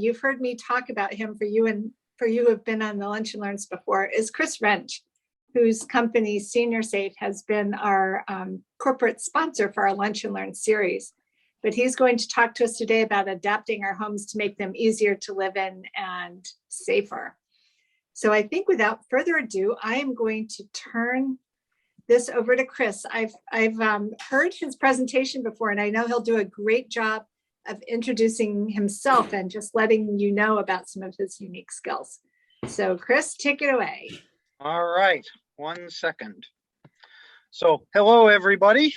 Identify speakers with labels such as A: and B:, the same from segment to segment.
A: you've heard me talk about him for you who have been on the Lunch and Learns before, is Kris Rench, whose company Senior Safe has been our corporate sponsor for our Lunch and Learn series. But he's going to talk to us today about adapting our homes to make them easier to live in and safer. So I think without further ado, I am going to turn this over to Kris. I've heard his presentation before, and I know he'll do a great job of introducing himself and just letting you know about some of his unique skills. So Kris, take it away.
B: All right, 1 second. So hello, everybody.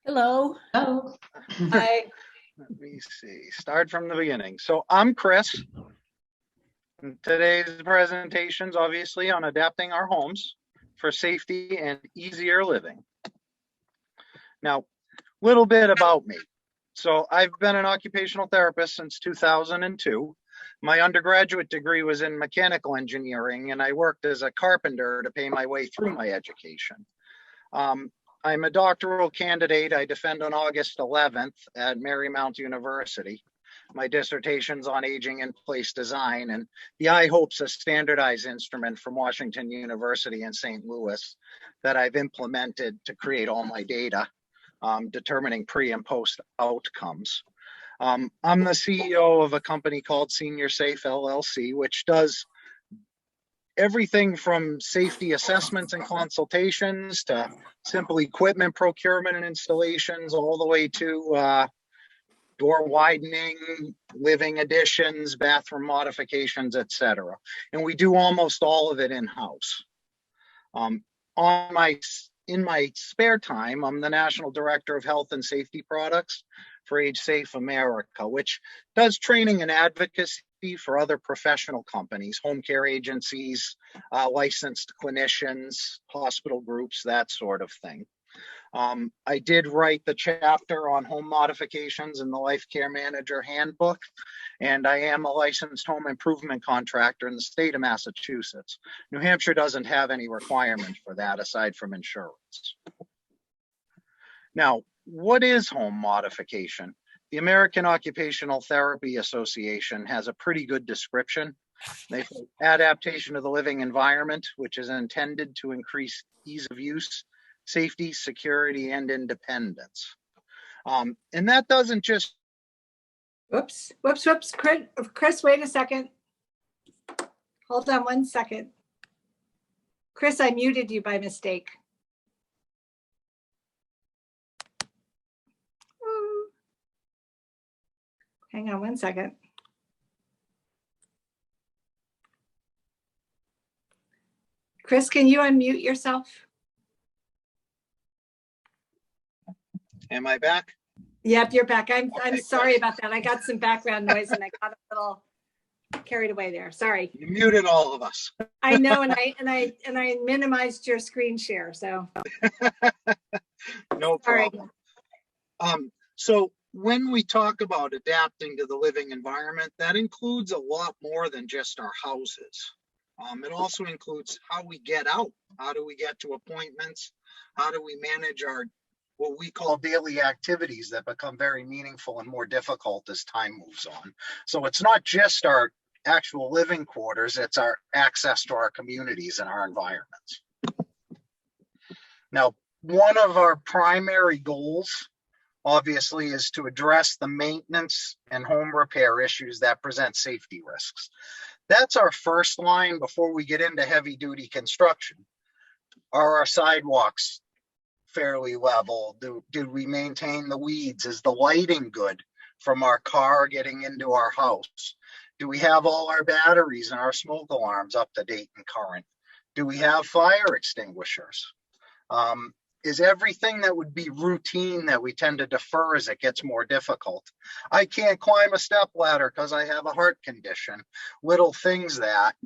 C: Hello.
A: Oh, hi.
B: Let me see, start from the beginning. So I'm Kris. And today's presentation's obviously on adapting our homes for safety and easier living. Now, a little bit about me. So I've been an occupational therapist since 2002. My undergraduate degree was in mechanical engineering, and I worked as a carpenter to pay my way through my education. I'm a doctoral candidate. I defend on August 11th at Marymount University. My dissertation's on aging in place design, and the I-HOPE's a standardized instrument from Washington University in St. Louis that I've implemented to create all my data, determining pre and post outcomes. I'm the CEO of a company called Senior Safe LLC, which does everything from safety assessments and consultations to simple equipment procurement and installations, all the way to door widening, living additions, bathroom modifications, etc. And we do almost all of it in-house. In my spare time, I'm the National Director of Health and Safety Products for Age Safe America, which does training and advocacy for other professional companies, home care agencies, licensed clinicians, hospital groups, that sort of thing. I did write the chapter on home modifications in the Life Care Manager Handbook, and I am a licensed home improvement contractor in the state of Massachusetts. New Hampshire doesn't have any requirement for that aside from insurance. Now, what is home modification? The American Occupational Therapy Association has a pretty good description. They say adaptation to the living environment, which is intended to increase ease of use, safety, security, and independence. And that doesn't just...
A: Whoops. Kris, wait a second. Hold on 1 second. Kris, I muted you by mistake. Hang on 1 second. Kris, can you unmute yourself?
B: Am I back?
A: Yep, you're back. I'm
B: Okay,
A: sorry
B: good.
A: about that. I got some background noise and I got a little carried away there. Sorry.
B: You muted all of us.
A: I know, and I minimized your screen share. So
B: No problem. So when we talk about adapting to the living environment, that includes a lot more than just our houses. It also includes how we get out. How do we get to appointments? How do we manage our what we call daily activities that become very meaningful and more difficult as time moves on? So it's not just our actual living quarters, it's our access to our communities and our environments. Now, one of our primary goals, obviously, is to address the maintenance and home repair issues that present safety risks. That's our first line before we get into heavy duty construction. Are our sidewalks fairly level? Did we maintain the weeds? Is the lighting good from our car getting into our house? Do we have all our batteries and our smoke alarms up to date and current? Do we have fire extinguishers? Is everything that would be routine that we tend to defer as it gets more difficult? I can't climb a step ladder because I have a heart condition. Little things that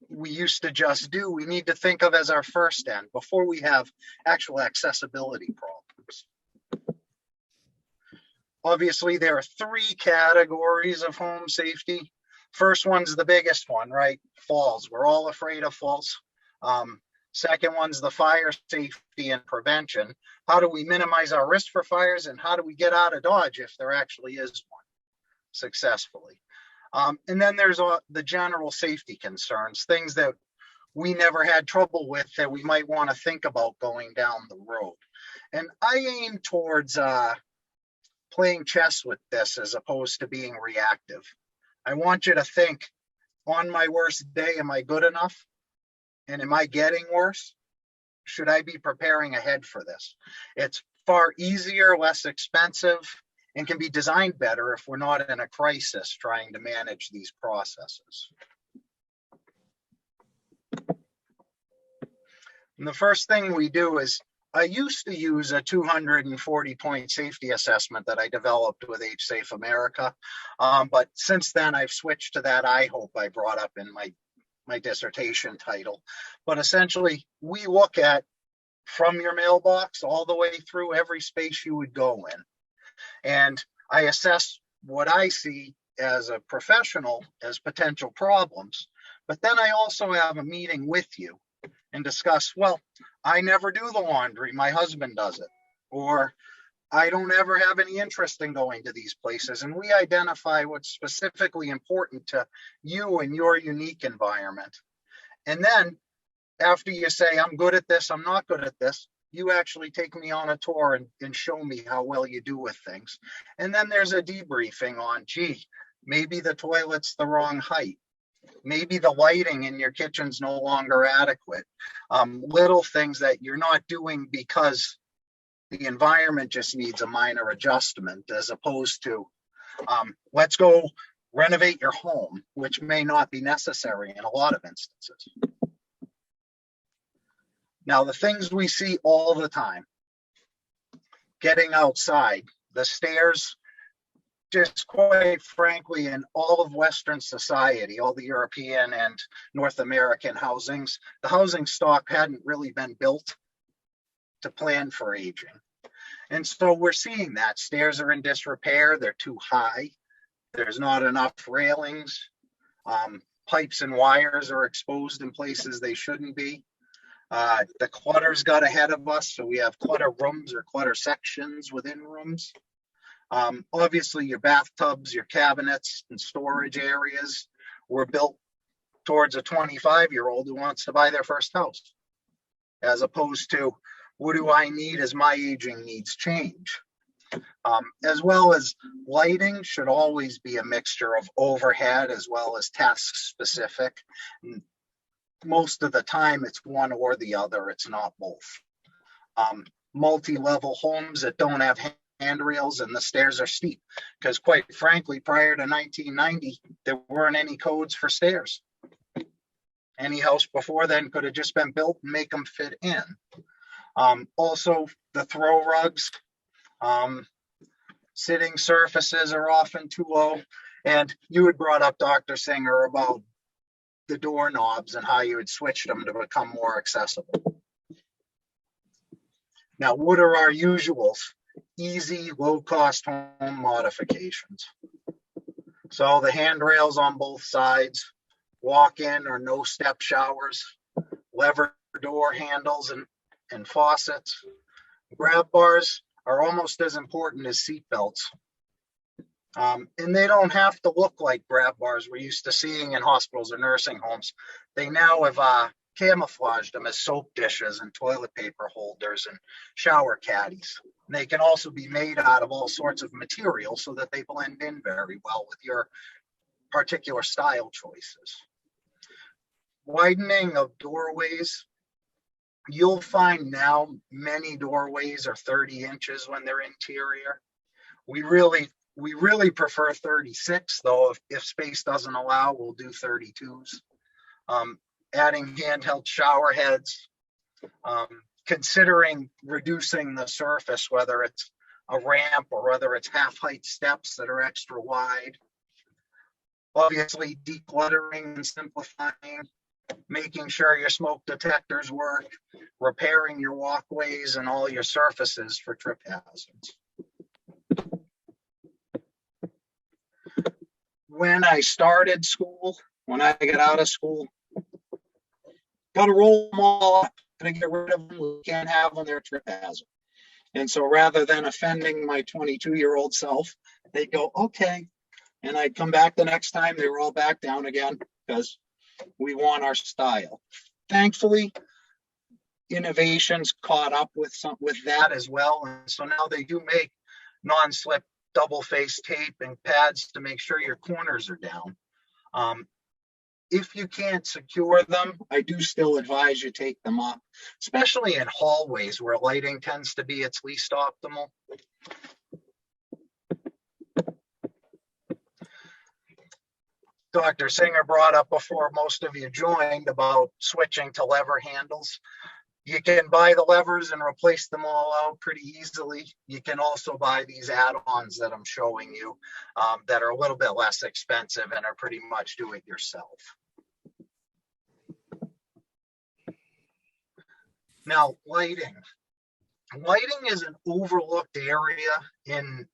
B: we used to just do, we need to think of as our first end before we have actual accessibility problems. Obviously, there are three categories of home safety. First one's the biggest one, right? Falls. We're all afraid of falls. Second one's the fire safety and prevention. How do we minimize our risk for fires, and how do we get out of Dodge if there actually is one successfully? And then there's the general safety concerns, things that we never had trouble with that we might want to think about going down the road. And I aim towards playing chess with this as opposed to being reactive. I want you to think, on my worst day, am I good enough? And am I getting worse? Should I be preparing ahead for this? It's far easier, less expensive, and can be designed better if we're not in a crisis trying to manage these processes. And the first thing we do is, I used to use a 240-point safety assessment that I developed with H-Safe America. But since then, I've switched to that I hope I brought up in my dissertation title. But essentially, we look at from your mailbox all the way through every space you would go in. And I assess what I see as a professional as potential problems. But then I also have a meeting with you and discuss, well, I never do the laundry, my husband does it. Or I don't ever have any interest in going to these places. And we identify what's specifically important to you and your unique environment. And then after you say, I'm good at this, I'm not good at this, you actually take me on a tour and show me how well you do with things. And then there's a debriefing on, gee, maybe the toilet's the wrong height. Maybe the lighting in your kitchen's no longer adequate. Little things that you're not doing because the environment just needs a minor adjustment, as opposed to let's go renovate your home, which may not be necessary in a lot of instances. Now, the things we see all the time, getting outside, the stairs, just quite frankly, in all of Western society, all the European and North American housings, the housing stock hadn't really been built to plan for aging. And so we're seeing that stairs are in disrepair, they're too high, there's not enough railings, pipes and wires are exposed in places they shouldn't be. The clutter's got ahead of us, so we have clutter rooms or clutter sections within rooms. Obviously, your bathtubs, your cabinets, and storage areas were built towards a 25-year-old who wants to buy their first house, as opposed to, what do I need as my aging needs change? As well as lighting should always be a mixture of overhead as well as task specific. Most of the time, it's one or the other, it's not both. Multi-level homes that don't have handrails and the stairs are steep, because quite frankly, prior to 1990, there weren't any codes for stairs. Any house before then could have just been built and make them fit in. Also, the throw rugs, sitting surfaces are often too low. And you had brought up, Dr. Singer, about the doorknobs and how you would switch them to become more accessible. Now, what are our usuals? Easy, low-cost home modifications. So the handrails on both sides, walk-in or no-step showers, lever door handles and faucets. Grab bars are almost as important as seat belts. And they don't have to look like grab bars we're used to seeing in hospitals or nursing homes. They now have camouflaged them as soap dishes and toilet paper holders and shower caddies. And they can also be made out of all sorts of materials so that they blend in very well with your particular style choices. Widening of doorways. You'll find now many doorways are 30 inches when they're interior. We really prefer 36, though if space doesn't allow, we'll do 32s. Adding handheld shower heads, considering reducing the surface, whether it's a ramp or whether it's half-height steps that are extra wide. Obviously, decluttering and simplifying, making sure your smoke detectors work, repairing your walkways and all your surfaces for trip hazards. When I started school, when I got out of school, got to roll them all up, got to get rid of them. We can't have them, they're a trip hazard. And so rather than offending my 22-year-old self, they go, okay. And I'd come back the next time, they were all back down again because we want our style. Thankfully, innovations caught up with that as well. And so now they do make non-slip double face tape and pads to make sure your corners are down. If you can't secure them, I do still advise you take them up, especially in hallways where lighting tends to be its least optimal. Dr. Singer brought up before most of you joined about switching to lever handles. You can buy the levers and replace them all out pretty easily. You can also buy these add-ons that I'm showing you that are a little bit less expensive and are pretty much do it yourself. Now, lighting. Lighting is an overlooked area in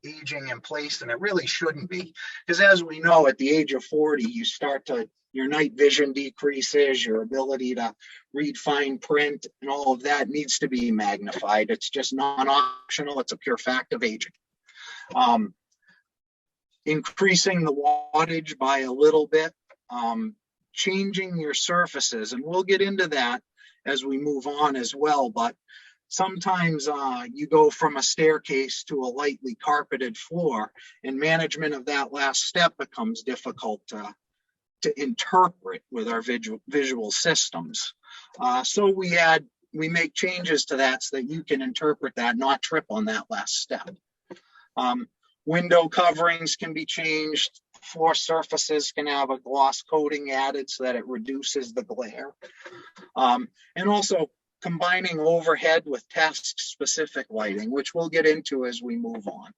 B: aging in place, and it really shouldn't be, because as we know, at the age of 40, you start to, your night vision decreases, your ability to read fine print and all of that needs to be magnified. It's just non-optional. It's a pure fact of aging. Increasing the wattage by a little bit, changing your surfaces, and we'll get into that as we move on as well, but sometimes you go from a staircase to a lightly carpeted floor, and management of that last step becomes difficult to interpret with our visual systems. So we make changes to that so that you can interpret that, not trip on that last step. Window coverings can be changed. Floor surfaces can have a gloss coating added so that it reduces the glare. And also combining overhead with task-specific lighting, which we'll get into as we move on.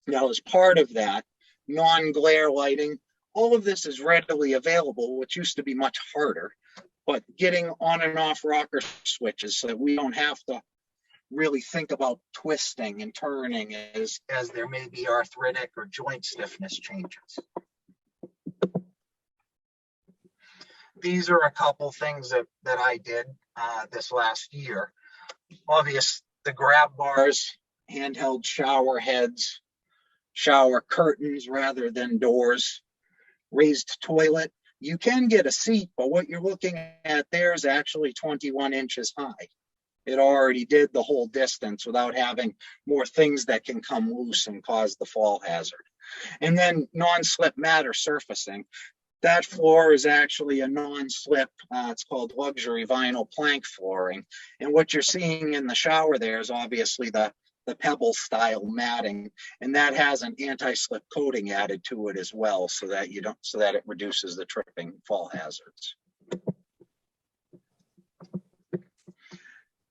B: Now, as part of that, non-glare lighting, all of this is readily available, which used to be much harder, but getting on and off rocker switches so that we don't have to really think about twisting and turning as there may be arthritic or joint stiffness changes. These are a couple things that I did this last year. Obvious, the grab bars, handheld shower heads, shower curtains rather than doors, raised toilet. You can get a seat, but what you're looking at there is actually 21 inches high. It already did the whole distance without having more things that can come loose and cause the fall hazard. And then non-slip matter surfacing. That floor is actually a non-slip, it's called luxury vinyl plank flooring. And what you're seeing in the shower there is obviously the pebble style matting, and that has an anti-slip coating added to it as well so that it reduces the tripping fall hazards.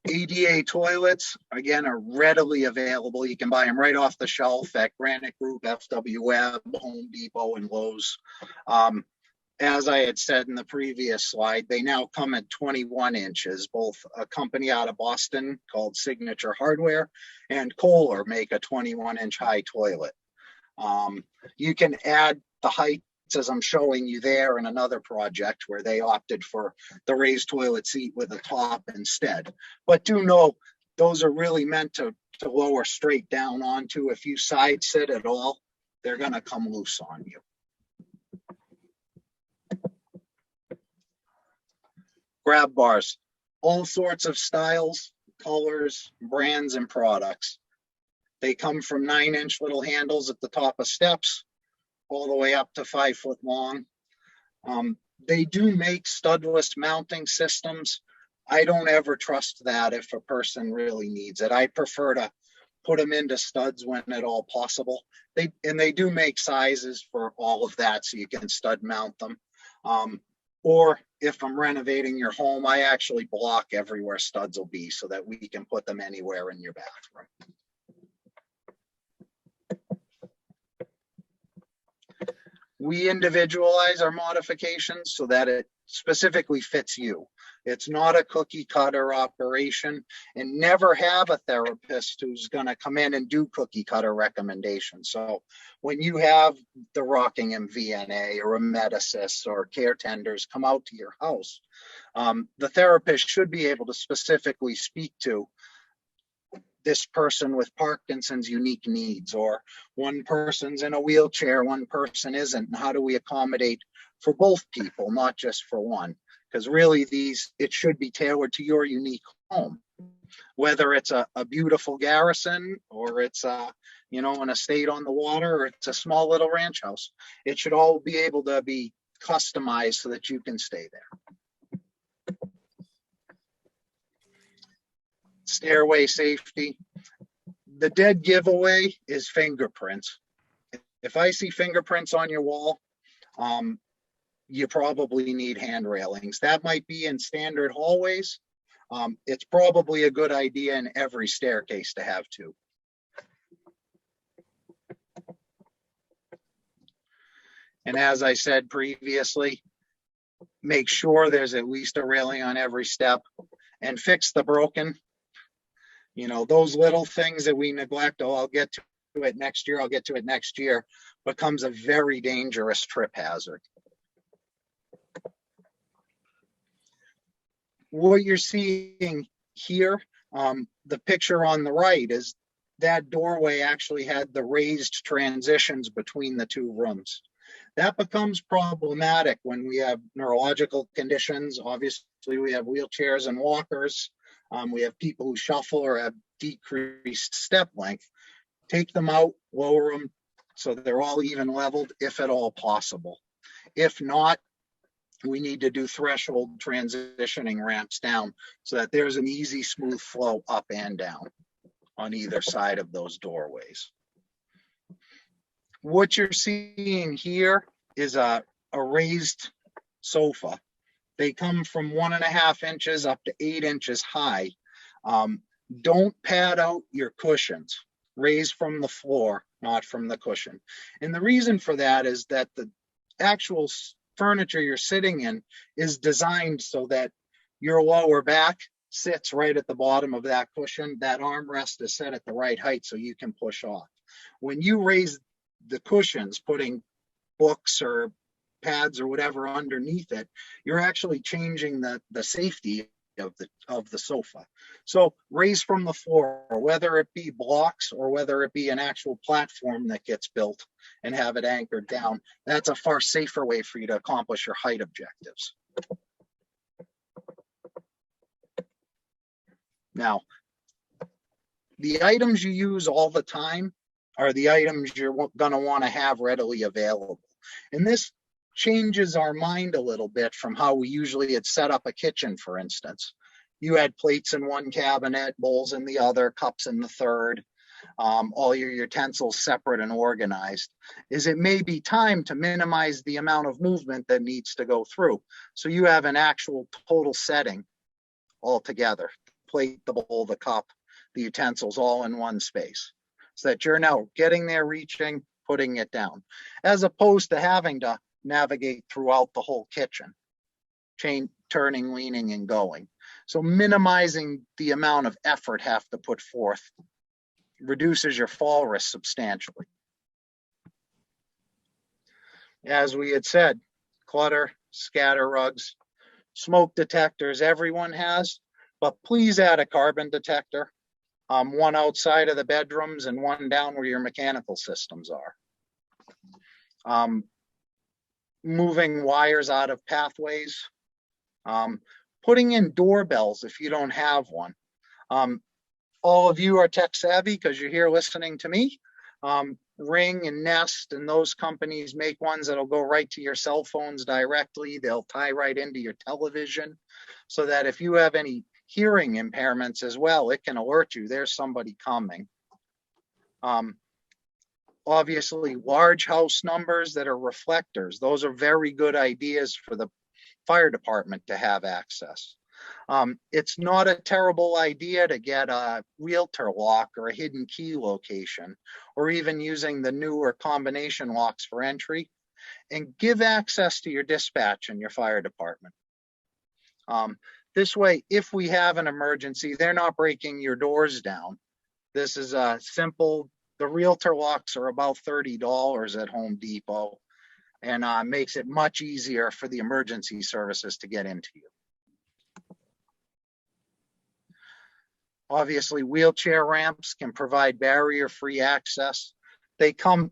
B: ADA toilets, again, are readily available. You can buy them right off the shelf at Granite Group, FW Web, Home Depot, and Lowe's. As I had said in the previous slide, they now come at 21 inches. Both a company out of Boston called Signature Hardware and Kohler make a 21-inch high toilet. You can add the height as I'm showing you there in another project where they opted for the raised toilet seat with a top instead. But do know those are really meant to lower straight down onto. If you side sit at all, they're going to come loose on you. Grab bars, all sorts of styles, colors, brands, and products. They come from 9-inch little handles at the top of steps all the way up to 5 foot long. They do make studless mounting systems. I don't ever trust that if a person really needs it. I prefer to put them into studs when at all possible. They do make sizes for all of that, so you can stud mount them. Or if I'm renovating your home, I actually block everywhere studs will be so that we can put them anywhere in your bathroom. We individualize our modifications so that it specifically fits you. It's not a cookie cutter operation, and never have a therapist who's going to come in and do cookie cutter recommendations. So when you have the Rockingham VNA or a Medisys or care tenders come out to your house, the therapist should be able to specifically speak to this person with Parkinson's unique needs, or one person's in a wheelchair, one person isn't, and how do we accommodate for both people, not just for one? Because really it should be tailored to your unique home, whether it's a beautiful garrison, or it's an estate on the water, or it's a small little ranch house. It should all be able to be customized so that you can stay there. Stairway safety. The dead giveaway is fingerprints. If I see fingerprints on your wall, you probably need hand railings. That might be in standard hallways. It's probably a good idea in every staircase to have two. And as I said previously, make sure there's at least a railing on every step, and fix the broken. Those little things that we neglect, I'll get to it next year, becomes a very dangerous trip hazard. What you're seeing here, the picture on the right, is that doorway actually had the raised transitions between the two rooms. That becomes problematic when we have neurological conditions. Obviously, we have wheelchairs and walkers. We have people who shuffle or have decreased step length. Take them out, lower them so they're all even leveled, if at all possible. If not, we need to do threshold transitioning ramps down so that there's an easy, smooth flow up and down on either side of those doorways. What you're seeing here is a raised sofa. They come from 1.5 inches up to 8 inches high. Don't pad out your cushions. Raise from the floor, not from the cushion. And the reason for that is that the actual furniture you're sitting in is designed so that your lower back sits right at the bottom of that cushion. That armrest is set at the right height so you can push off. When you raise the cushions, putting books or pads or whatever underneath it, you're actually changing the safety of the sofa. So raise from the floor, whether it be blocks or whether it be an actual platform that gets built and have it anchored down. That's a far safer way for you to accomplish your height objectives. Now, the items you use all the time are the items you're going to want to have readily available. And this changes our mind a little bit from how we usually had set up a kitchen, for instance. You had plates in one cabinet, bowls in the other, cups in the third, all your utensils separate and organized. It may be time to minimize the amount of movement that needs to go through. So you have an actual total setting all together. Plate, the bowl, the cup, the utensils all in one space, so that you're now getting there, reaching, putting it down, as opposed to having to navigate throughout the whole kitchen, turning, leaning, and going. So minimizing the amount of effort have to put forth reduces your fall risk substantially. As we had said, clutter, scatter rugs, smoke detectors, everyone has, but please add a carbon detector. One outside of the bedrooms and one down where your mechanical systems are. Moving wires out of pathways. Putting in doorbells if you don't have one. All of you are tech savvy because you're here listening to me. Ring and Nest and those companies make ones that'll go right to your cell phones directly. They'll tie right into your television so that if you have any hearing impairments as well, it can alert you there's somebody coming. Obviously, large house numbers that are reflectors. Those are very good ideas for the fire department to have access. It's not a terrible idea to get a realtor lock or a hidden key location, or even using the newer combination locks for entry, and give access to your dispatch and your fire department. This way, if we have an emergency, they're not breaking your doors down. This is a simple, the realtor locks are about $30 at Home Depot, and makes it much easier for the emergency services to get into you. Obviously, wheelchair ramps can provide barrier-free access. They come,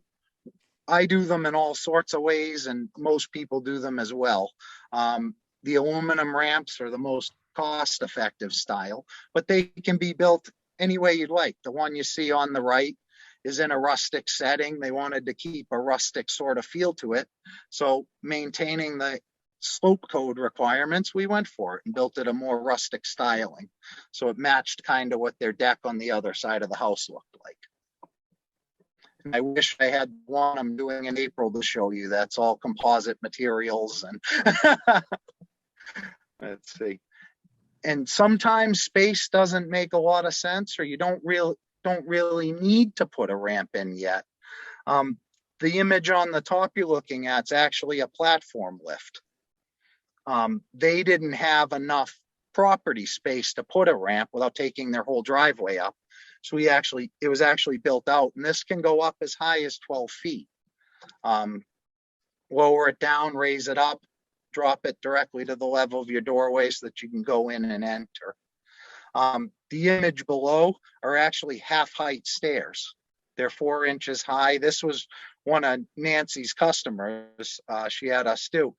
B: I do them in all sorts of ways, and most people do them as well. The aluminum ramps are the most cost-effective style, but they can be built any way you'd like. The one you see on the right is in a rustic setting. They wanted to keep a rustic sort of feel to it. So maintaining the slope code requirements, we went for it and built it a more rustic styling. So it matched kind of what their deck on the other side of the house looked like. And I wish I had one I'm doing in April to show you. That's all composite materials and let's see. And sometimes space doesn't make a lot of sense, or you don't really need to put a ramp in yet. The image on the top you're looking at is actually a platform lift. They didn't have enough property space to put a ramp without taking their whole driveway up. So it was actually built out, and this can go up as high as 12 feet. Lower it down, raise it up, drop it directly to the level of your doorway so that you can go in and enter. The image below are actually half-height stairs. They're 4 inches high. This was one of Nancy's customers. She had us do.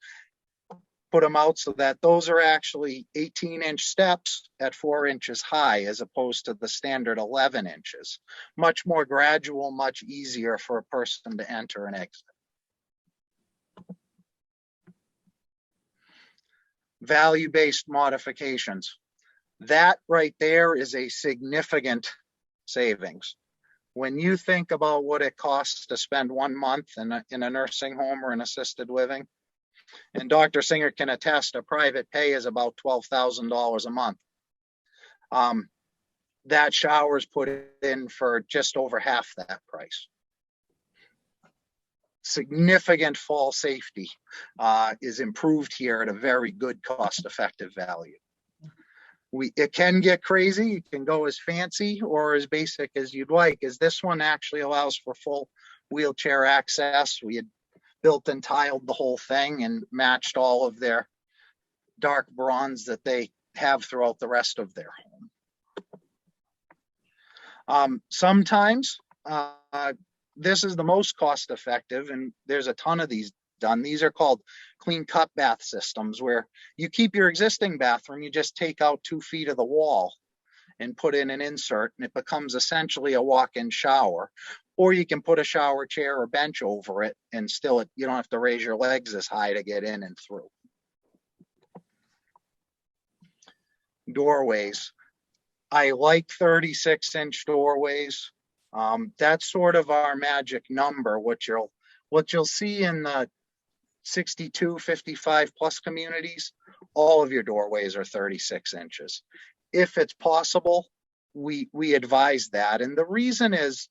B: Put them out so that those are actually 18-inch steps at 4 inches high, as opposed to the standard 11 inches. Much more gradual, much easier for a person to enter and exit. Value-based modifications. That right there is a significant savings. When you think about what it costs to spend 1 month in a nursing home or an assisted living, and Dr. Singer can attest, a private pay is about $12,000 a month. That shower's put in for just over half that price. Significant fall safety is improved here at a very good cost-effective value. It can get crazy. You can go as fancy or as basic as you'd like, as this one actually allows for full wheelchair access. We had built and tiled the whole thing and matched all of their dark bronze that they have throughout the rest of their home. Sometimes this is the most cost effective, and there's a ton of these done. These are called clean cut bath systems, where you keep your existing bathroom, you just take out 2 feet of the wall and put in an insert, and it becomes essentially a walk-in shower. Or you can put a shower chair or bench over it, and still you don't have to raise your legs as high to get in and through. Doorways. I like 36-inch doorways. That's sort of our magic number. What you'll see in the 62, 55 plus communities, all of your doorways are 36 inches. If it's possible, we advise that. And the reason is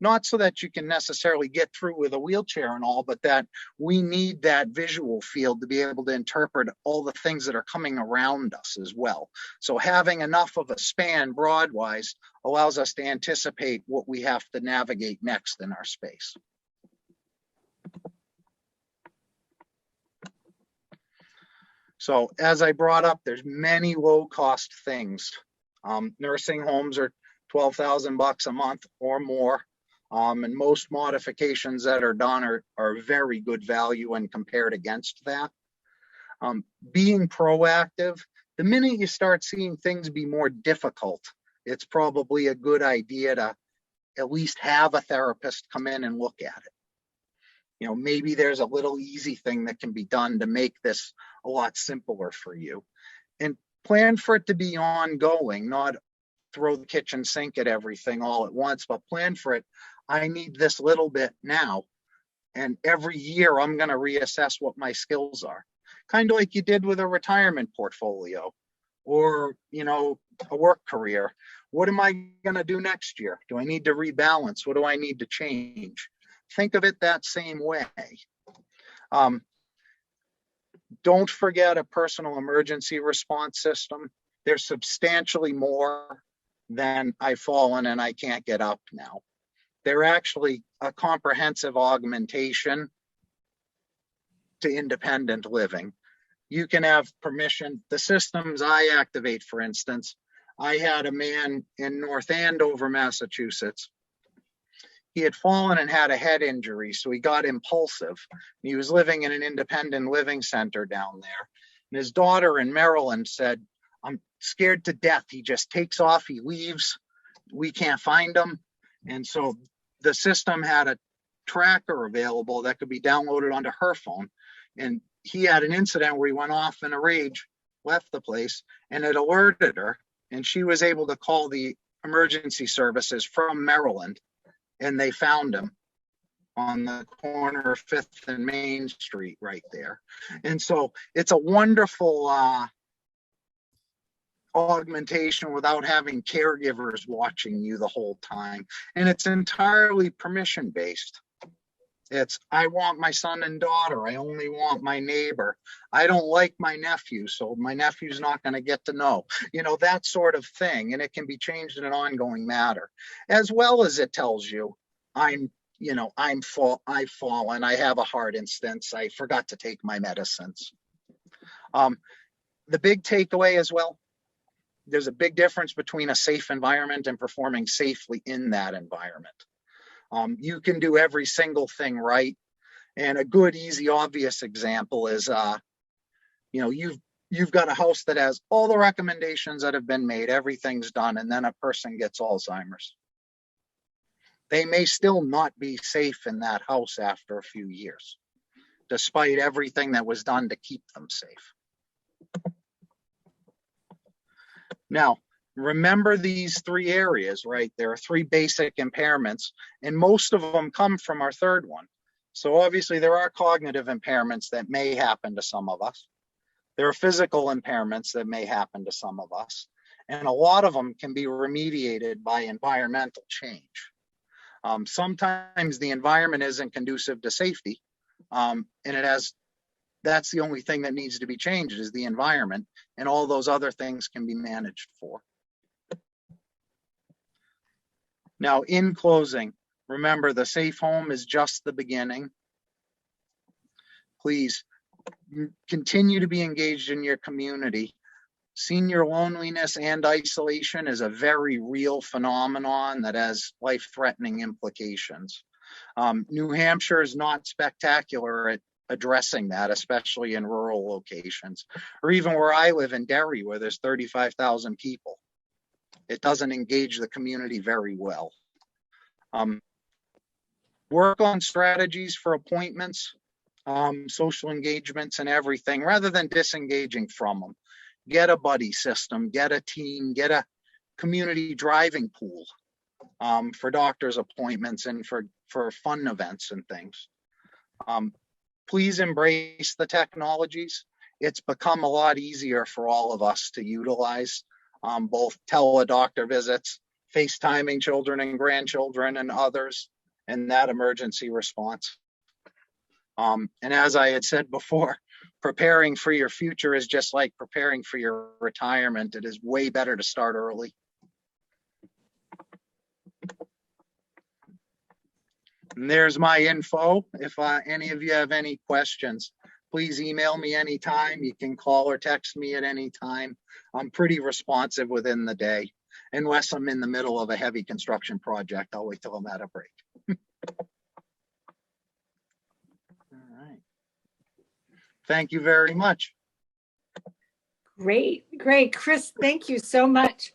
B: not so that you can necessarily get through with a wheelchair and all, but that we need that visual field to be able to interpret all the things that are coming around us as well. So having enough of a span broadwise allows us to anticipate what we have to navigate next in our space. So as I brought up, there's many low cost things. Nursing homes are $12,000 a month or more. And most modifications that are done are very good value when compared against that. Being proactive, the minute you start seeing things be more difficult, it's probably a good idea to at least have a therapist come in and look at it. You know, maybe there's a little easy thing that can be done to make this a lot simpler for you. And plan for it to be ongoing, not throw the kitchen sink at everything all at once, but plan for it. I need this little bit now. And every year I'm going to reassess what my skills are. Kind of like you did with a retirement portfolio or, you know, a work career. What am I going to do next year? Do I need to rebalance? What do I need to change? Think of it that same way. Don't forget a personal emergency response system. There's substantially more than I've fallen and I can't get up now. They're actually a comprehensive augmentation to independent living. You can have permission. The systems I activate, for instance, I had a man in North Andover, Massachusetts. He had fallen and had a head injury, so he got impulsive. He was living in an independent living center down there. And his daughter in Maryland said, I'm scared to death. He just takes off, he leaves. We can't find him. And so the system had a tracker available that could be downloaded onto her phone. And he had an incident where he went off in a rage, left the place, and it alerted her. And she was able to call the emergency services from Maryland, and they found him on the corner of 5th and Main Street right there. And so it's a wonderful augmentation without having caregivers watching you the whole time. And it's entirely permission based. It's, I want my son and daughter. I only want my neighbor. I don't like my nephew, so my nephew's not going to get to know, that sort of thing. And it can be changed in an ongoing matter, as well as it tells you, I've fallen. I have a heart instance. I forgot to take my medicines. The big takeaway as well, there's a big difference between a safe environment and performing safely in that environment. You can do every single thing right. And a good, easy, obvious example is, you've got a house that has all the recommendations that have been made, everything's done, and then a person gets Alzheimer's. They may still not be safe in that house after a few years, despite everything that was done to keep them safe. Now, remember these 3 areas, right? There are 3 basic impairments, and most of them come from our third one. So obviously there are cognitive impairments that may happen to some of us. There are physical impairments that may happen to some of us. And a lot of them can be remediated by environmental change. Sometimes the environment isn't conducive to safety, and that's the only thing that needs to be changed is the environment, and all those other things can be managed for. Now, in closing, remember the safe home is just the beginning. Please continue to be engaged in your community. Senior loneliness and isolation is a very real phenomenon that has life-threatening implications. New Hampshire is not spectacular at addressing that, especially in rural locations, or even where I live in Derry, where there's 35,000 people. It doesn't engage the community very well. Work on strategies for appointments, social engagements and everything, rather than disengaging from them. Get a buddy system, get a team, get a community driving pool for doctor's appointments and for fun events and things. Please embrace the technologies. It's become a lot easier for all of us to utilize, both tele-doctor visits, FaceTiming children and grandchildren and others, and that emergency response. And as I had said before, preparing for your future is just like preparing for your retirement. It is way better to start early. And there's my info. If any of you have any questions, please email me anytime. You can call or text me at any time. I'm pretty responsive within the day. Unless I'm in the middle of a heavy construction project, I'll wait till I'm at a break. All right. Thank you very much.
A: Great. Kris, thank you so much.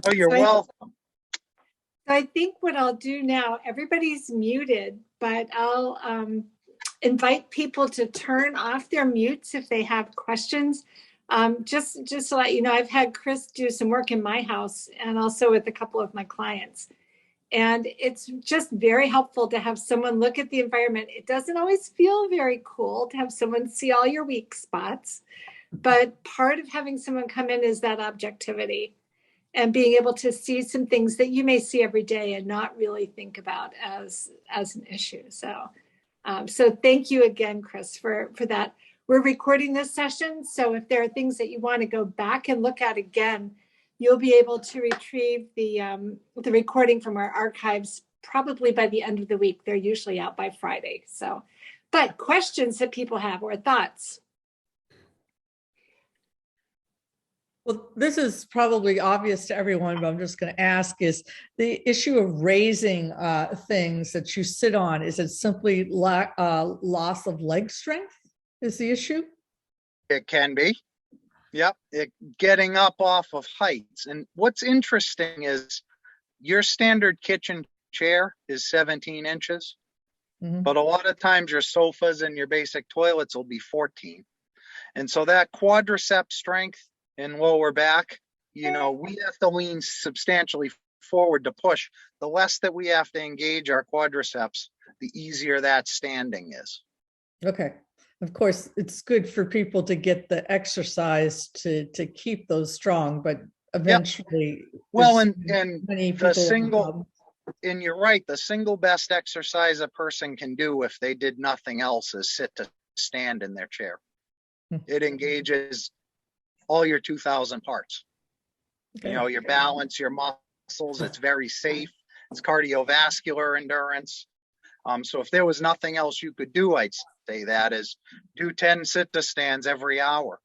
B: Oh, you're welcome.
A: So I think what I'll do now, everybody's muted, but I'll invite people to turn off their mutes if they have questions. Just to let you know, I've had Kris do some work in my house and also with a couple of my clients. And it's just very helpful to have someone look at the environment. It doesn't always feel very cool to have someone see all your weak spots, but part of having someone come in is that objectivity and being able to see some things that you may see every day and not really think about as an issue. So thank you again, Kris, for that. We're recording this session, so if there are things that you want to go back and look at again, you'll be able to retrieve the recording from our archives probably by the end of the week. They're usually out by Friday. So, but questions that people have or thoughts?
C: Well, this is probably obvious to everyone, but I'm just going to ask, is the issue of raising things that you sit on, is it simply loss of leg strength is the issue?
B: It can be. Yep. Getting up off of heights. And what's interesting is your standard kitchen chair is 17 inches,
C: Mhm.
B: but a lot of times your sofas and your basic toilets will be 14. And so that quadricep strength in lower back, we have to lean substantially forward to push. The less that we have to engage our quadriceps, the easier that standing is.
C: Okay. Of course, it's good for people to get the exercise to keep those strong, but eventually,
B: Well,
C: there's
B: and
C: many
B: the
C: people.
B: single, and you're right, the single best exercise a person can do if they did nothing else is sit to stand in their chair. It engages all your 2,000 parts.
C: Okay.
B: Your balance, your muscles, it's very safe. It's cardiovascular endurance. So if there was nothing else you could do, I'd say that is do 10 sit to stands every hour.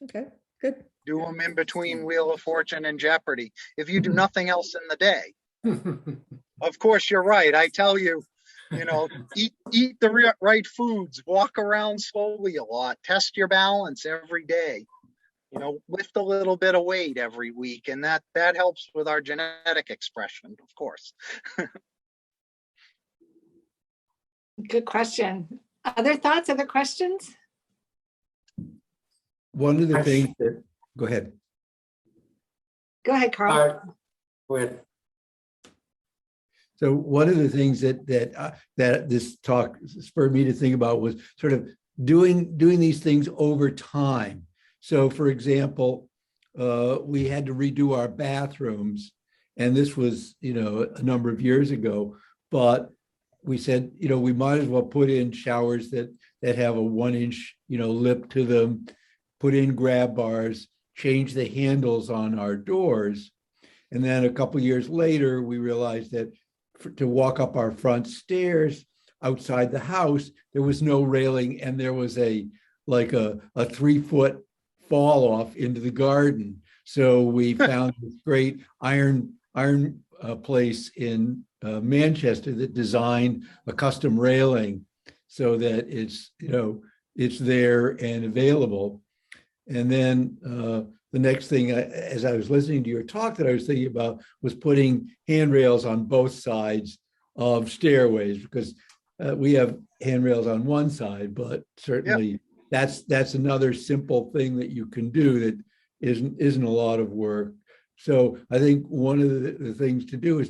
C: Okay, good.
B: Do them in between Wheel of Fortune and Jeopardy. If you do nothing else in the day, of course, you're right. I tell you, eat the right foods, walk around slowly a lot, test your balance every day, lift a little bit of weight every week. And that helps with our genetic expression, of course.
A: Good question. Other thoughts, other questions?
D: One of the things that, go ahead.
A: Go ahead, Carl.
E: Go ahead.
D: So one of the things that this talk spurred me to think about was sort of doing these things over time. So, for example, we had to redo our bathrooms, and this was a number of years ago. But we said we might as well put in showers that have a 1-inch lip to them, put in grab bars, change the handles on our doors, and then a couple of years later we realized that to walk up our front stairs outside the house, there was no railing, and there was a 3-foot fall off into the garden. So we found this great iron place in Manchester that designed a custom railing so that it's there and available. And then the next thing, as I was listening to your talk, that I was thinking about was putting handrails on both sides of stairways, because we have handrails on one side, but certainly that's another simple thing that you can do that isn't a lot of work. So I think one of the things to do is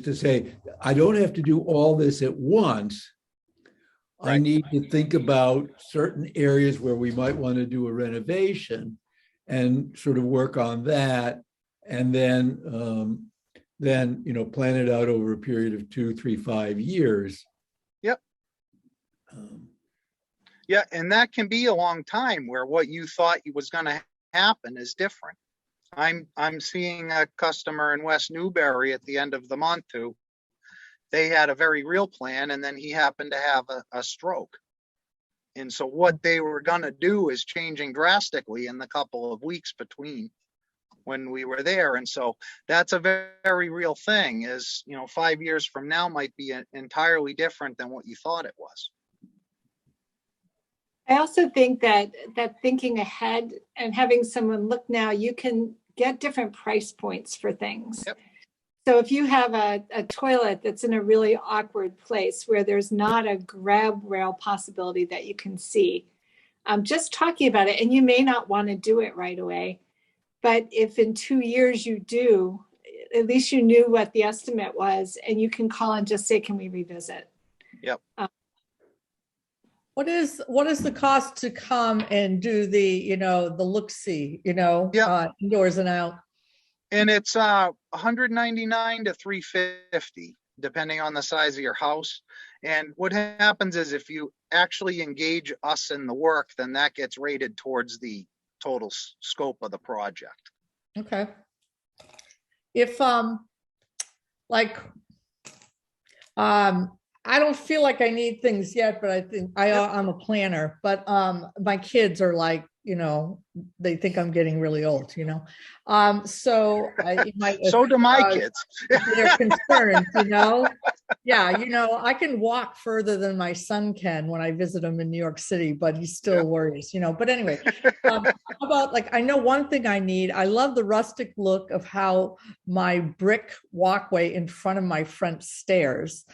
D: to say, I don't have to do all this at once. Right. I need to think about certain areas where we might want to do a renovation and sort of work on that, and then plan it out over a period of 2, 3, 5 years.
B: Yep. Yeah, and that can be a long time where what you thought was going to happen is different. I'm seeing a customer in West Newbury at the end of the month who they had a very real plan, and then he happened to have a stroke. And so what they were going to do is changing drastically in the couple of weeks between when we were there. And so that's a very, very real thing is, 5 years from now might be entirely different than what you thought it was.
A: I also think that thinking ahead and having someone look now, you can get different price points for things.
B: Yep.
A: So if you have a toilet that's in a really awkward place where there's not a grab rail possibility that you can see, just talking about it, and you may not want to do it right away, but if in 2 years you do, at least you knew what the estimate was, and you can call and just say, can we revisit?
B: Yep.
C: What is the cost to come and do the look-see, indoors and out?
B: And it's $199 to $350, depending on the size of your house. And what happens is if you actually engage us in the work, then that gets rated towards the total scope of the project.
C: Okay. If I don't feel like I need things yet, but I think I'm a planner, but my kids are like they think I'm getting really old, so
B: So do my kids.
C: they're concerned, Yeah, I can walk further than my son can when I visit him in New York City, but he still worries, But anyway, how about I know one thing I need. I love the rustic look of how my brick walkway in front of my front stairs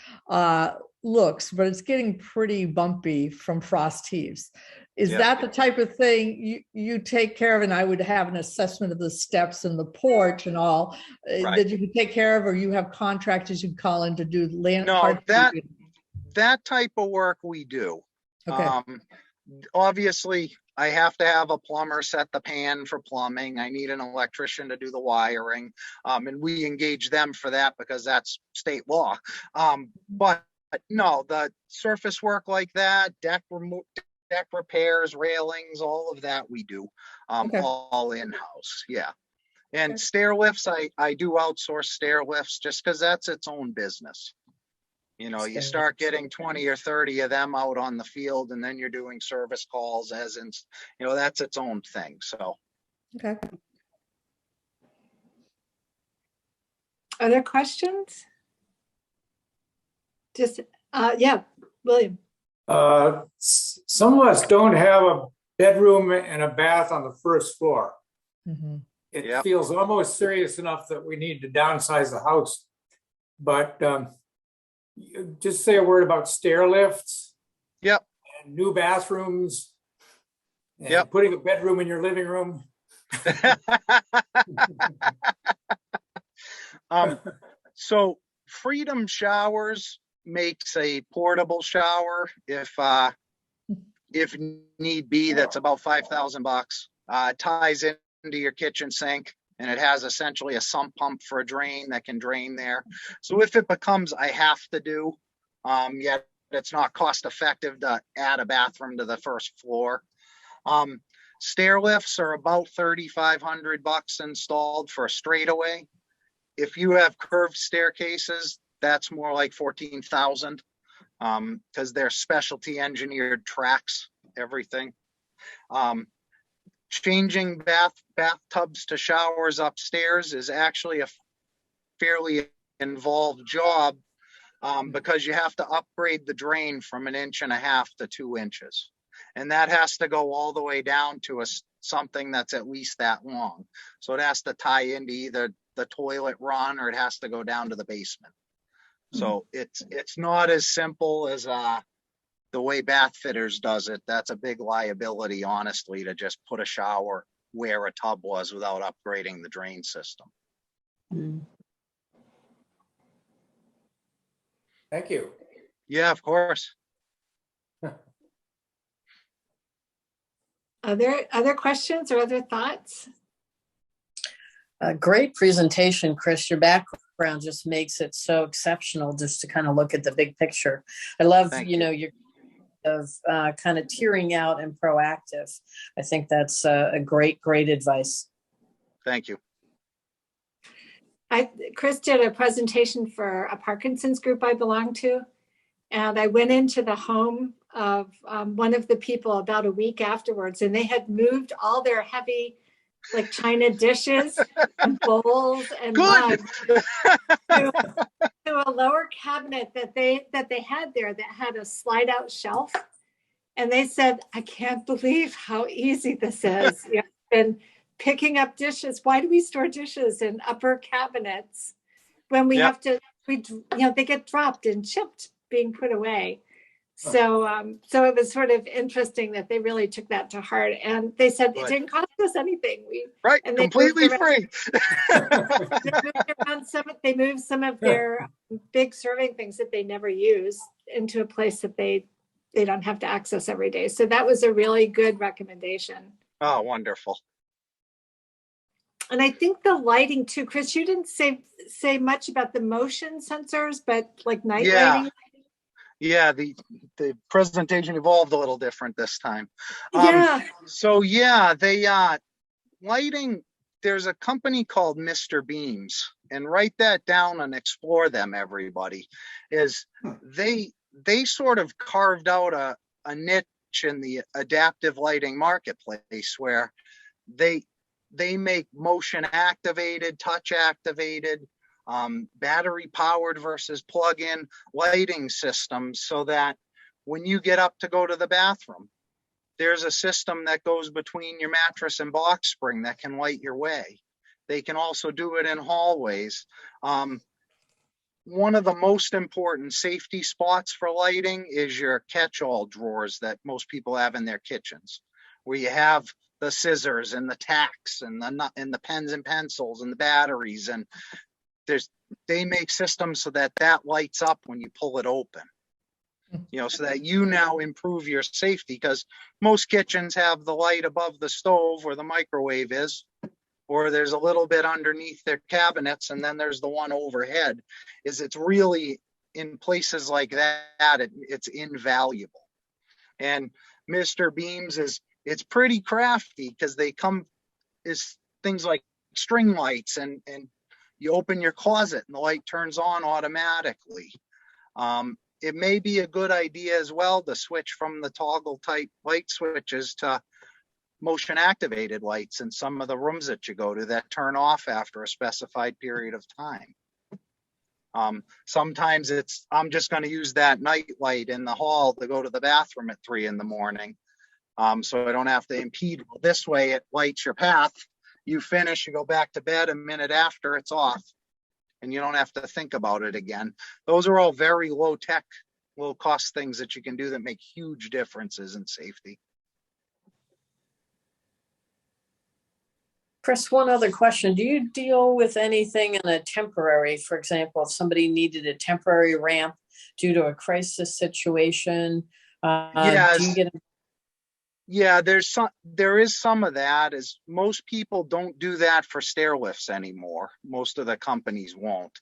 C: looks, but it's getting pretty bumpy from frost heaves. Is that the type of thing you take care of? And I would have an assessment of the steps and the porch and all that you could take care of, or you have contractors you'd call in to do land?
B: No, that type of work we do.
C: Okay.
B: Obviously, I have to have a plumber set the pan for plumbing. I need an electrician to do the wiring, and we engage them for that because that's state law. But no, the surface work like that, deck repairs, railings, all of that we do, all in-house. Yeah. And stair lifts, I do outsource stair lifts just because that's its own business. You start getting 20 or 30 of them out on the field, and then you're doing service calls that's its own thing. So.
C: Okay.
A: Other questions? Just, William.
E: Some of us don't have a bedroom and a bath on the first floor.
C: Mm-hmm.
E: It feels almost serious enough that we need to downsize the house. But just say a word about stair lifts.
B: Yep.
E: And new bathrooms. And putting a bedroom in your living room.
B: So Freedom Showers makes a portable shower if need be. That's about $5,000. Ties into your kitchen sink, and it has essentially a sump pump for a drain that can drain there. So if it becomes I have to do, yet it's not cost effective to add a bathroom to the first floor. Stair lifts are about $3,500 installed for a straightaway. If you have curved staircases, that's more like $14,000 because they're specialty engineered tracks, everything. Changing bathtubs to showers upstairs is actually a fairly involved job because you have to upgrade the drain from 1.5 inches to 2 inches. And that has to go all the way down to something that's at least that long. So it has to tie into either the toilet run or it has to go down to the basement. So it's not as simple as the way Bath Fitters does it. That's a big liability, honestly, to just put a shower where a tub was without upgrading the drain system.
E: Thank you.
B: Yeah, of course.
A: Other questions or other thoughts?
F: Great presentation, Kris. Your background just makes it so exceptional just to kind of look at the big picture. I love, your of kind of tearing out and proactive. I think that's a great advice.
B: Thank you.
A: Kris did a presentation for a Parkinson's group I belong to, and I went into the home of one of the people about a week afterwards, and they had moved all their heavy china dishes and bowls and mugs to a lower cabinet that they had there that had a slide out shelf. And they said, I can't believe how easy this is. I've been picking up dishes. Why do we store dishes in upper cabinets when we have to, they get dropped and chipped being put away. So it was sort of interesting that they really took that to heart, and they said it didn't cost us anything.
B: And completely free.
A: They moved some of their big serving things that they never use into a place that they don't have to access every day. So that was a really good recommendation.
B: Oh, wonderful.
A: And I think the lighting too, Kris, you didn't say much about the motion sensors, but night lighting.
B: Yeah, the presentation evolved a little different this time. They lighting, there's a company called Mr. Beams, and write that down and explore them, everybody. They sort of carved out a in the adaptive lighting marketplace where they make motion activated, touch activated, battery powered versus plug-in lighting systems, so that when you get up to go to the bathroom, there's a system that goes between your mattress and box spring that can light your way. They can also do it in hallways. One of the most important safety spots for lighting is your catch-all drawers that most people have in their kitchens, where you have the scissors and the tacks and the pens and pencils and the batteries, and they make systems so that lights up when you pull it open. So that you now improve your safety, because most kitchens have the light above the stove where the microwave is, or there's a little bit underneath their cabinets, and then there's the one overhead. It's really, in places like that, it's invaluable. And Mr. Beams it's pretty crafty, because they come as things like string lights, and you open your closet and the light turns on automatically. It may be a good idea as well to switch from the toggle type light switches to motion activated lights in some of the rooms that you go to that turn off after a specified period of time. Sometimes I'm just going to use that night light in the hall to go to the bathroom at 3 a.m. So I don't have to impede. This way it lights your path. You finish, you go back to bed, a minute after it's off, and you don't have to think about it again. Those are all very low tech, low cost things that you can do that make huge differences in safety.
F: Kris, one other question. Do you deal with anything in a temporary, for example, if somebody needed a temporary ramp due to a crisis situation?
B: Yes.
F: Do you get
B: Yeah, there is some of that, as most people don't do that for stair lifts anymore. Most of the companies won't.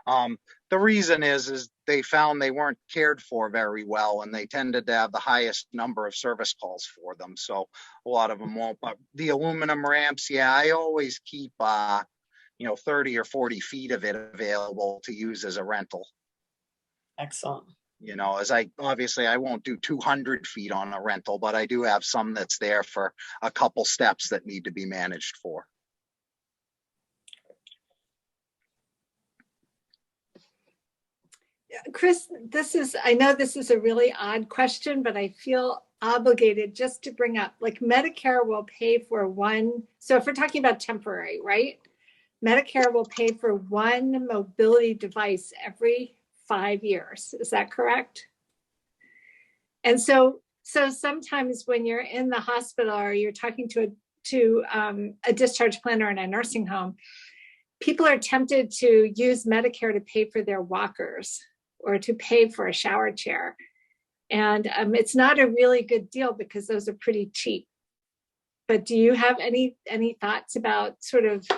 B: The reason is they found they weren't cared for very well, and they tended to have the highest number of service calls for them. So a lot of them won't. But the aluminum ramps, yeah, I always keep 30 or 40 feet of it available to use as a rental.
F: Excellent.
B: As I won't do 200 feet on a rental, but I do have some that's there for a couple steps that need to be managed for.
A: Kris, I know this is a really odd question, but I feel obligated just to bring up, like, Medicare will pay for so if we're talking about temporary, right? Medicare will pay for one mobility device every 5 years. Is that correct? And so sometimes when you're in the hospital or you're talking to a discharge planner in a nursing home, people are tempted to use Medicare to pay for their walkers or to pay for a shower chair. And it's not a really good deal because those are pretty cheap. But do you have any thoughts about sort of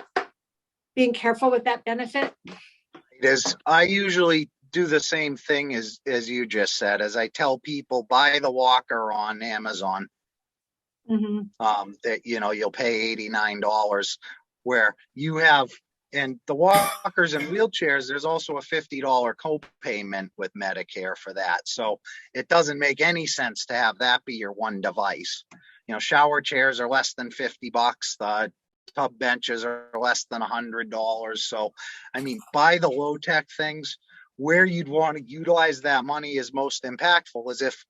A: being careful with that benefit?
B: It is. I usually do the same thing as you just said, as I tell people, buy the walker on Amazon. Mm-hmm. That you'll pay $89, where you have, and the walkers and wheelchairs, there's also a $50 co-payment with Medicare for that. So it doesn't make any sense to have that be your one device. Shower chairs are less than $50. The tub benches are less than $100. So, buy the low tech things. Where you'd want to utilize that money is most impactful is if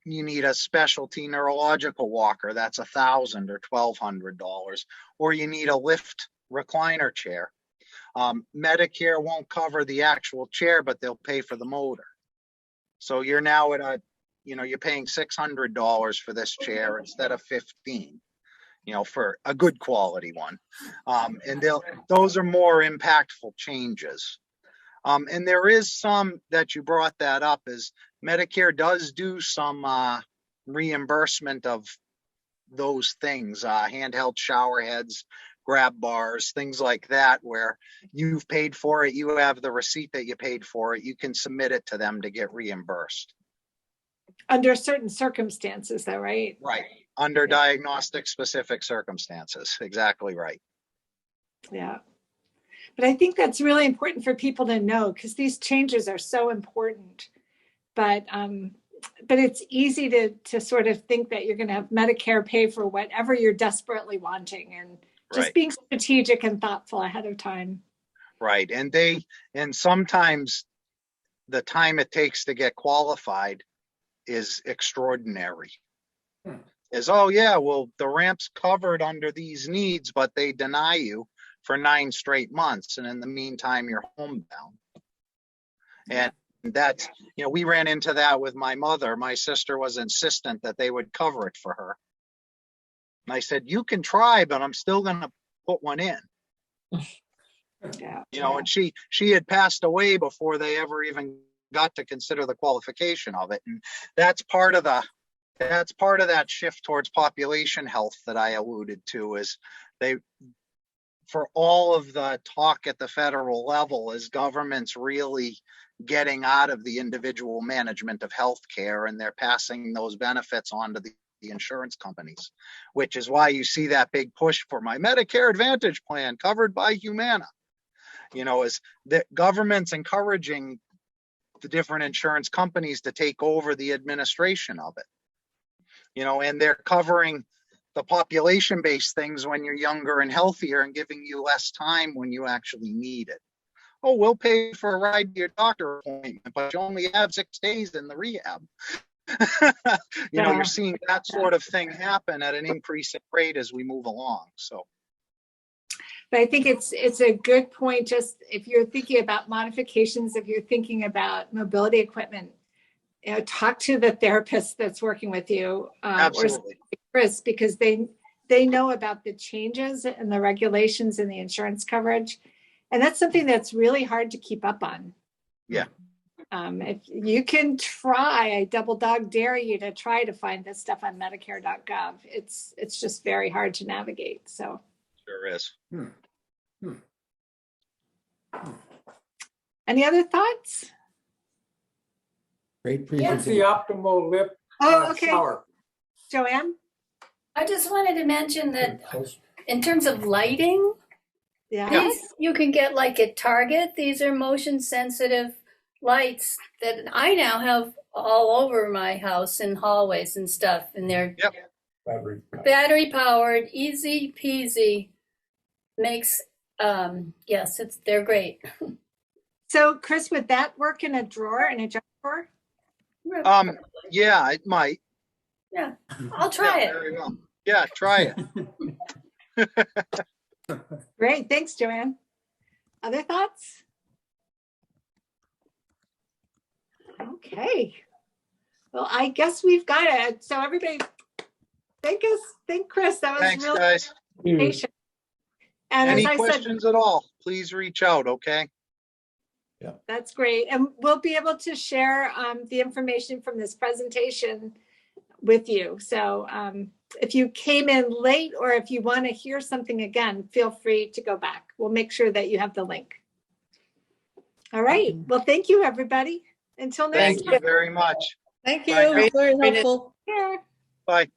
B: you need a specialty neurological walker, that's $1,000 or $1,200, or you need a lift recliner chair. Medicare won't cover the actual chair, but they'll pay for the motor. So you're now at you're paying $600 for this chair instead of $15, for a good quality one. And those are more impactful changes. And there is some that you brought that up, is Medicare does do some reimbursement of those things, handheld shower heads, grab bars, things like that, where you've paid for it, you have the receipt that you paid for it, you can submit it to them to get reimbursed.
A: Under certain circumstances, though, right?
B: Right. Under diagnostic specific circumstances. Exactly right.
A: Yeah. But I think that's really important for people to know, because these changes are so important. But but it's easy to sort of think that you're going to have Medicare pay for whatever you're desperately wanting, and just
B: Right.
A: being strategic and thoughtful ahead of time.
B: Right. And sometimes the time it takes to get qualified is extraordinary. Is, oh yeah, well, the ramp's covered under these needs, but they deny you for 9 straight months. And in the meantime, you're homebound. And that's, we ran into that with my mother. My sister was insistent that they would cover it for her. And I said, you can try, but I'm still going to put one in.
A: Yeah.
B: And she had passed away before they ever even got to consider the qualification of it. And that's part of that shift towards population health that I alluded to, is for all of the talk at the federal level, is government's really getting out of the individual management of healthcare, and they're passing those benefits on to the insurance companies, which is why you see that big push for my Medicare Advantage plan covered by Humana. Is the government's encouraging the different insurance companies to take over the administration of it. And they're covering the population-based things when you're younger and healthier, and giving you less time when you actually need it. Oh, we'll pay for a ride to your doctor appointment, but you only have 6 days in the rehab. You're seeing that sort of thing happen at an increasing rate as we move along. So,
A: but I think it's a good point. Just if you're thinking about modifications, if you're thinking about mobility equipment, talk to the therapist that's working with you,
B: absolutely,
A: or Kris, because they know about the changes and the regulations and the insurance coverage, and that's something that's really hard to keep up on.
B: Yeah.
A: If you can try, I double dog dare you to try to find this stuff on Medicare.gov. It's just very hard to navigate. So
B: sure is.
A: Any other thoughts?
D: Great
E: What's
D: presentation.
E: the optimal lip
A: Okay.
E: shower?
A: Joanne?
G: I just wanted to mention that in terms of lighting,
A: Yeah.
G: these you can get like at Target. These are motion sensitive lights that I now have all over my house and hallways and stuff. And they're battery powered, easy peasy. Makes, yes, they're great.
A: So Kris, would that work in a drawer, in a junk drawer?
B: Yeah, it might.
G: Yeah, I'll try it.
B: Very well. Yeah, try it.
A: Great. Thanks, Joanne. Other thoughts? Okay. Well, I guess we've got it. So everybody, thank Kris. That was
B: Thanks,
A: really
B: guys.
A: patient. And
B: Any
A: as I said,
B: questions at all, please reach out, okay?
A: that's great. And we'll be able to share the information from this presentation with you. So if you came in late, or if you want to hear something again, feel free to go back. We'll make sure that you have the link. All right. Well, thank you, everybody. Until next
B: Thank you very much.
C: Thank you.
B: Bye now.
C: Very helpful.
A: time.
B: Bye.